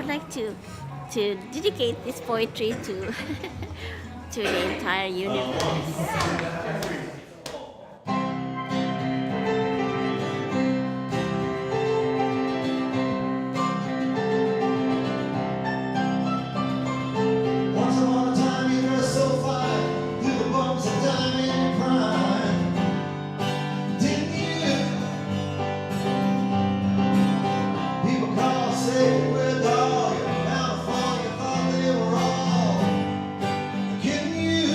would like to dedicate this poetry to to the entire universe. Once upon a time you were so fine, through the bumps of time in your prime. Didn't you? People call, say we're dog, and down the fall you thought they were wrong. Couldn't you?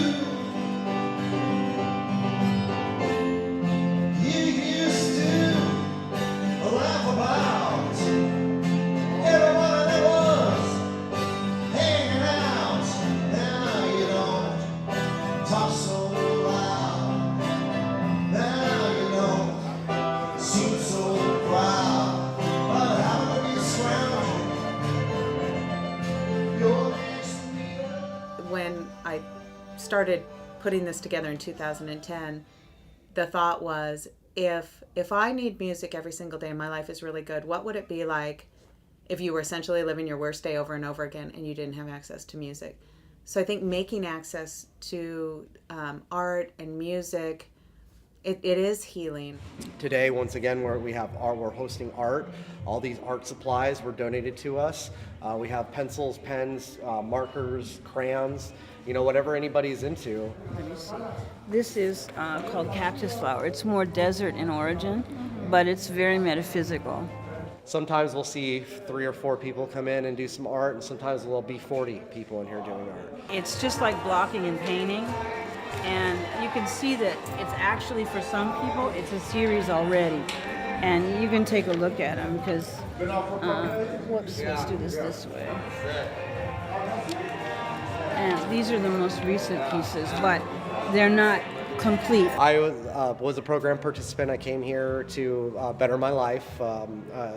You used to laugh about everyone that was hanging out. Now you don't talk so loud. Now you don't seem so proud. But how do you scrounge? You're next to me. When I started putting this together in 2010, the thought was, if I need music every single day and my life is really good, what would it be like if you were essentially living your worst day over and over again and you didn't have access to music? So I think making access to art and music, it is healing. Today, once again, we're hosting art. All these art supplies were donated to us. We have pencils, pens, markers, crayons, whatever anybody's into. Let me see. This is called cactus flower. It's more desert in origin, but it's very metaphysical. Sometimes we'll see 3 or 4 people come in and do some art, and sometimes there'll be 40 people in here doing art. It's just like blocking and painting, and you can see that it's actually, for some people, it's a series already. And you can take a look at them because, whoops, let's do this way. And these are the most recent pieces, but they're not complete. I was a program participant. I came here to better my life.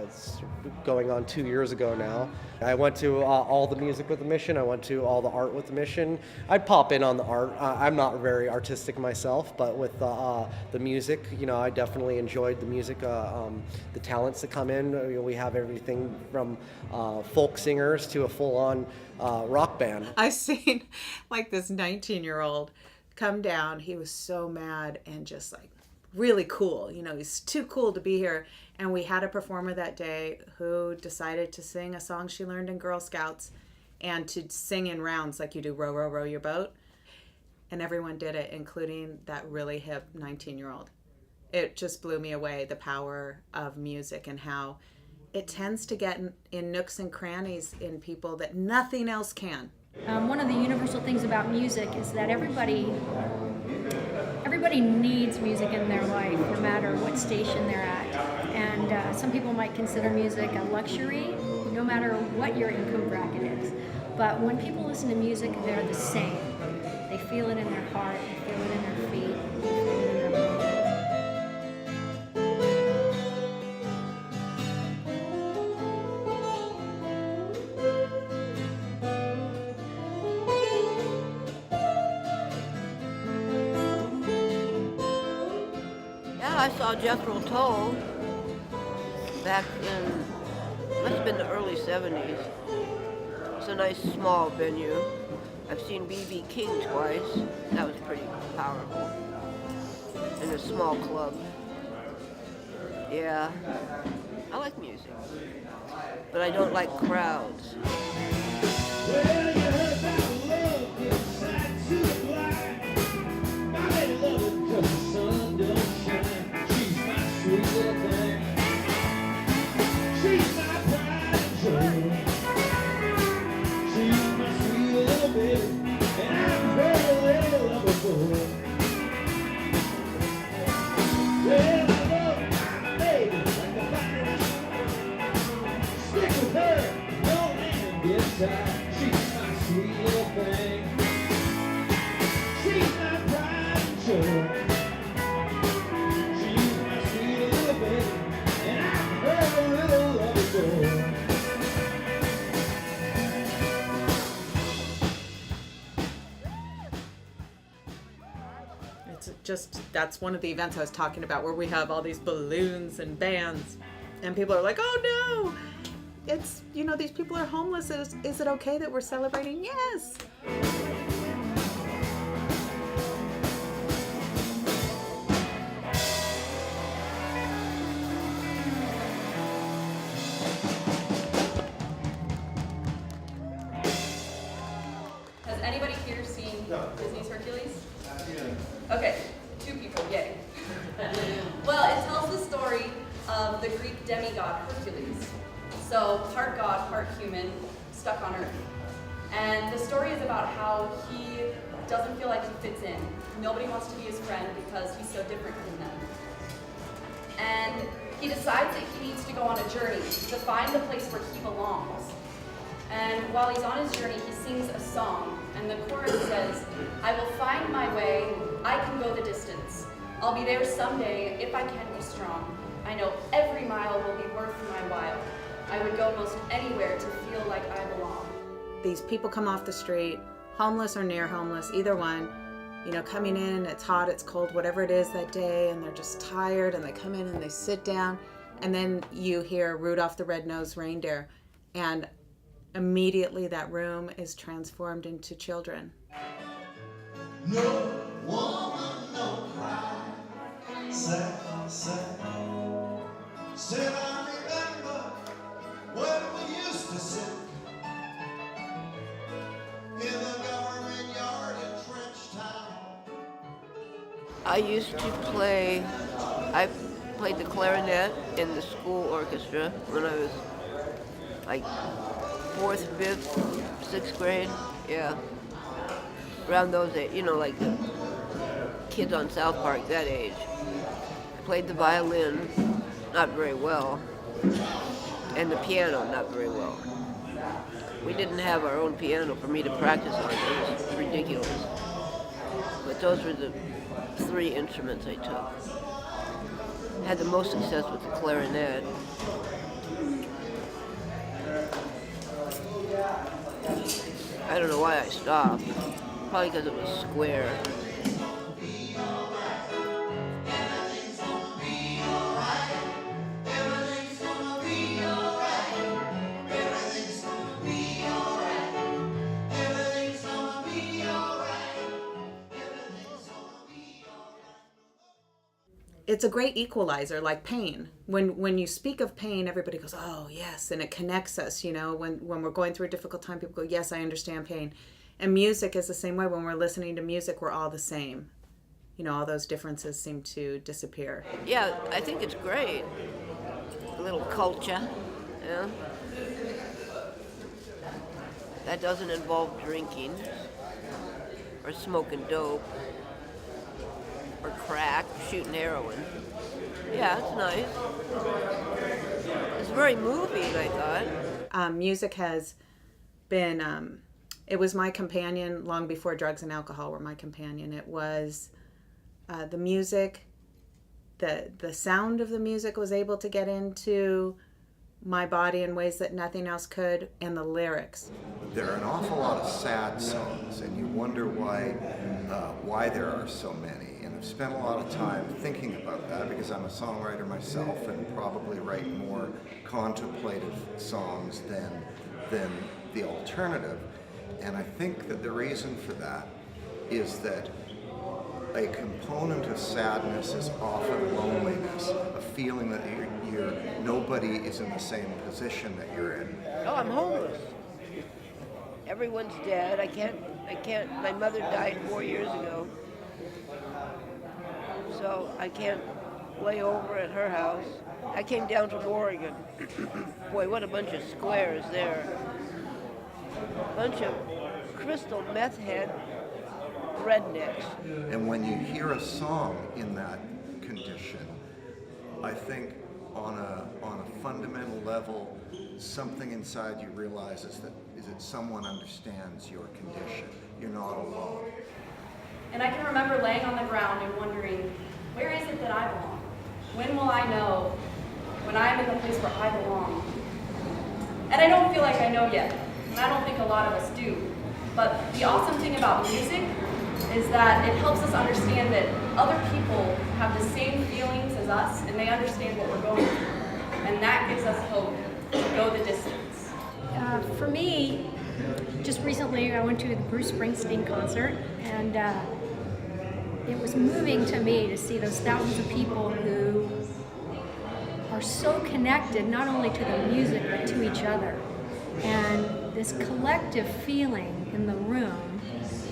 It's going on 2 years ago now. I went to all the music with the mission. I went to all the art with the mission. I'd pop in on the art. I'm not very artistic myself, but with the music, I definitely enjoyed the music. The talents that come in. We have everything from folk singers to a full-on rock band. I've seen like this 19-year-old come down. He was so mad and just like really cool. He's too cool to be here. And we had a performer that day who decided to sing a song she learned in Girl Scouts and to sing in rounds like you do row, row, row your boat. And everyone did it, including that really hip 19-year-old. It just blew me away, the power of music and how it tends to get in nooks and crannies in people that nothing else can. One of the universal things about music is that everybody needs music in their life, no matter what station they're at. And some people might consider music a luxury, no matter what your income bracket is. But when people listen to music, they're the same. They feel it in their heart, they feel it in their feet, they feel it in their mind. I saw Jethro Tull back in, must have been the early 70s. It's a nice small venue. I've seen B.B. King twice. That was pretty powerful. In a small club. Yeah, I like music, but I don't like crowds. That's one of the events I was talking about where we have all these balloons and bands and people are like, oh no, it's, you know, these people are homeless. Is it okay that we're celebrating? Yes. Has anybody here seen Disney's Hercules? Okay, 2 people, yay. Well, it tells the story of the Greek demigod Hercules. So part god, part human, stuck on Earth. And the story is about how he doesn't feel like he fits in. Nobody wants to be his friend because he's so different from them. And he decides that he needs to go on a journey to find the place where he belongs. And while he's on his journey, he sings a song, and the chorus says, "I will find my way, I can go the distance. I'll be there someday if I can be strong. I know every mile will be worth my while. I would go most anywhere to feel like I belong." These people come off the street, homeless or near homeless, either one, you know, coming in, it's hot, it's cold, whatever it is that day, and they're just tired, and they come in and they sit down, and then you hear Rudolph the Red-Nosed Reindeer, and immediately that room is transformed into children. No woman, no cry. Sad, sad. Said I remember when we used to sit in the government yard in Trench Town. I played the clarinet in the school orchestra when I was like 4th, 5th, 6th grade. Yeah. Around those age, you know, like the kids on South Park, that age. Played the violin, not very well, and the piano, not very well. We didn't have our own piano for me to practice on. It was ridiculous. But those were the 3 instruments I took. Had the most success with the clarinet. I don't know why I stopped. Probably because it was square. It's a great equalizer, like pain. When you speak of pain, everybody goes, "Oh, yes," and it connects us, you know. When we're going through a difficult time, people go, "Yes, I understand pain." And music is the same way. When we're listening to music, we're all the same. You know, all those differences seem to disappear. Yeah, I think it's great. A little culture, yeah. That doesn't involve drinking or smoking dope or crack, shooting heroin. Yeah, it's nice. It's very moving, I thought. Music has been, it was my companion long before drugs and alcohol were my companion. It was the music, the sound of the music was able to get into my body in ways that nothing else could, and the lyrics. There are an awful lot of sad songs, and you wonder why there are so many. And I've spent a lot of time thinking about that because I'm a songwriter myself and probably write more contemplative songs than the alternative. And I think that the reason for that is that a component of sadness is often loneliness, a feeling that nobody is in the same position that you're in. Oh, I'm homeless. Everyone's dead. I can't, my mother died 4 years ago. So I can't lay over at her house. I came down from Oregon. Boy, what a bunch of squares there. Bunch of crystal meth head rednecks. And when you hear a song in that condition, I think on a fundamental level, something inside you realizes that someone understands your condition. You're not alone. And I can remember laying on the ground and wondering, where is it that I belong? When will I know when I'm in the place where I belong? And I don't feel like I know yet, and I don't think a lot of us do. But the awesome thing about music is that it helps us understand that other people have the same feelings as us, and they understand what we're going through. And that gives us hope go the distance? For me, just recently I went to the Bruce Springsteen concert, and it was moving to me to see those thousands of people who are so connected not only to the music but to each other. And this collective feeling in the room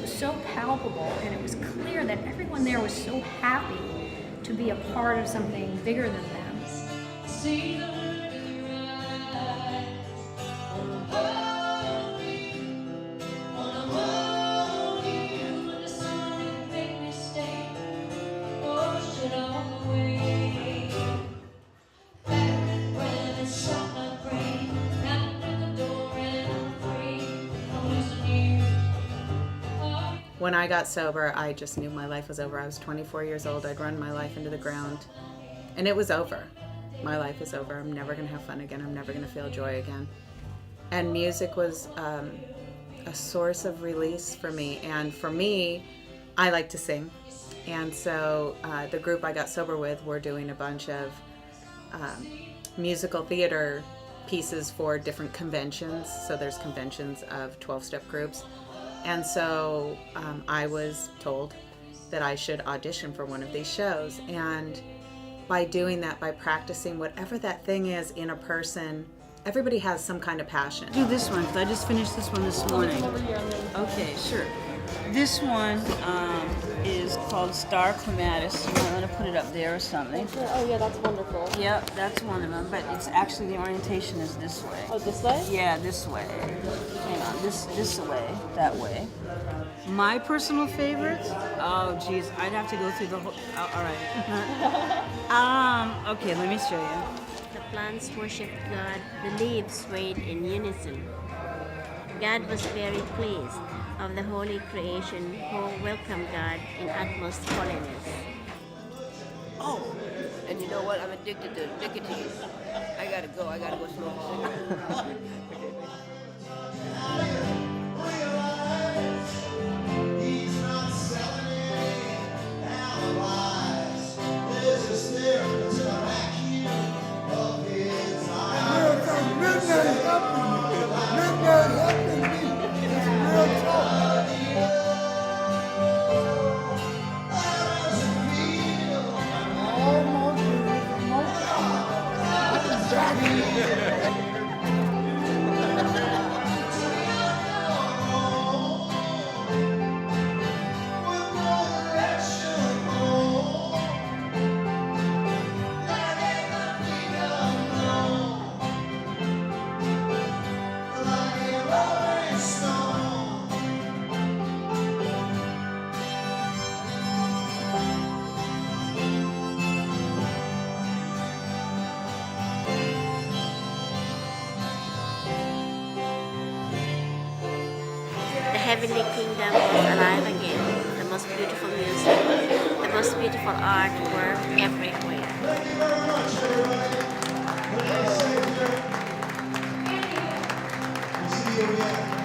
was so palpable, and it was clear that everyone there was so happy to be a part of something bigger than them. When I got sober, I just knew my life was over. I was 24 years old. I'd run my life into the ground, and it was over. My life is over. I'm never going to have fun again. I'm never going to feel joy again. And music was a source of release for me. And for me, I like to sing. And so the group I got sober with, we're doing a bunch of musical theater pieces for different conventions. So there's conventions of 12-step groups. And so I was told that I should audition for one of these shows. And by doing that, by practicing whatever that thing is in a person, everybody has some kind of passion. Do this one, because I just finished this one this morning. Okay, sure. This one is called Star Clematis. You might want to put it up there or something. Oh yeah, that's wonderful. Yep, that's one of them, but it's actually, the orientation is this way. Oh, this way? Yeah, this way. Hang on, this way, that way. My personal favorites? Oh, geez, I'd have to go through the whole. All right. Okay, let me show you. The plants worshipped God, the leaves swayed in unison. God was very pleased of the holy creation who welcomed God in utmost holiness. Oh, and you know what? I'm addicted to nicotine. I gotta go smoke a cigarette. He's not selling any alibis. There's just there to the vacuum of his eyes. Midnight happened to me. It's real talk. The heavenly kingdom was alive again. The most beautiful music, the most beautiful art were everywhere. See you again.